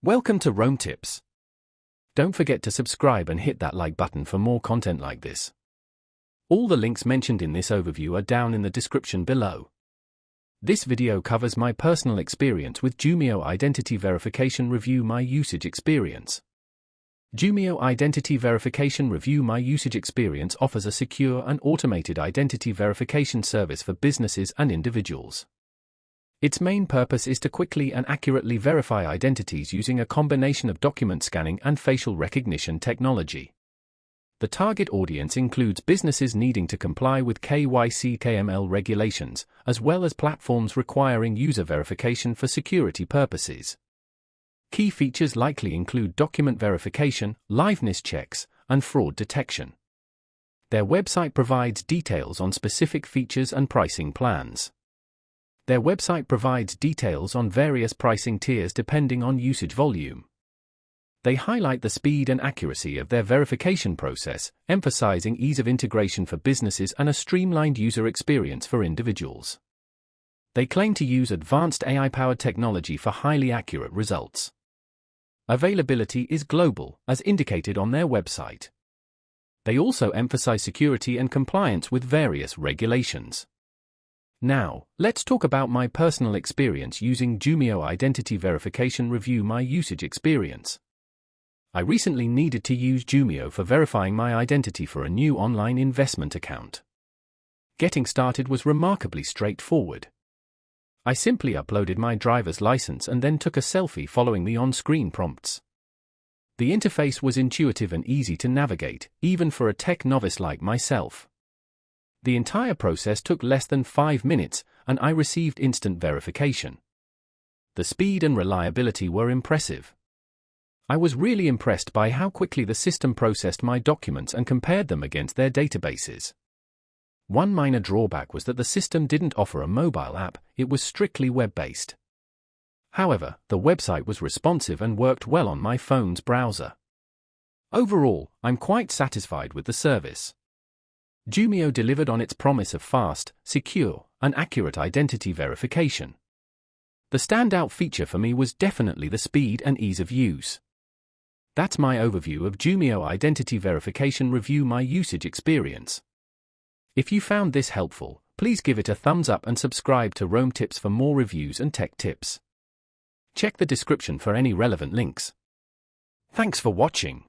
Welcome to Rome Tips. Don't forget to subscribe and hit that like button for more content like this. All the links mentioned in this overview are down in the description below. This video covers my personal experience with Jumio Identity Verification Review My Usage Experience. Jumio Identity Verification Review My Usage Experience offers a secure and automated identity verification service for businesses and individuals. Its main purpose is to quickly and accurately verify identities using a combination of document scanning and facial recognition technology. The target audience includes businesses needing to comply with KYC/KML regulations, as well as platforms requiring user verification for security purposes. Key features likely include document verification, liveness checks, and fraud detection. Their website provides details on specific features and pricing plans. Their website provides details on various pricing tiers depending on usage volume. They highlight the speed and accuracy of their verification process, emphasizing ease of integration for businesses and a streamlined user experience for individuals. They claim to use advanced AI-powered technology for highly accurate results. Availability is global, as indicated on their website. They also emphasize security and compliance with various regulations. Now, let's talk about my personal experience using Jumio Identity Verification Review My Usage Experience. I recently needed to use Jumio for verifying my identity for a new online investment account. Getting started was remarkably straightforward. I simply uploaded my driver's license and then took a selfie following the on-screen prompts. The interface was intuitive and easy to navigate, even for a tech novice like myself. The entire process took less than 5 minutes, and I received instant verification. The speed and reliability were impressive. I was really impressed by how quickly the system processed my documents and compared them against their databases. One minor drawback was that the system didn't offer a mobile app, it was strictly web-based. However, the website was responsive and worked well on my phone's browser. Overall, I'm quite satisfied with the service. Jumio delivered on its promise of fast, secure, and accurate identity verification. The standout feature for me was definitely the speed and ease of use. That's my overview of Jumio Identity Verification Review My Usage Experience. If you found this helpful, please give it a thumbs up and subscribe to Rome Tips for more reviews and tech tips. Check the description for any relevant links. Thanks for watching.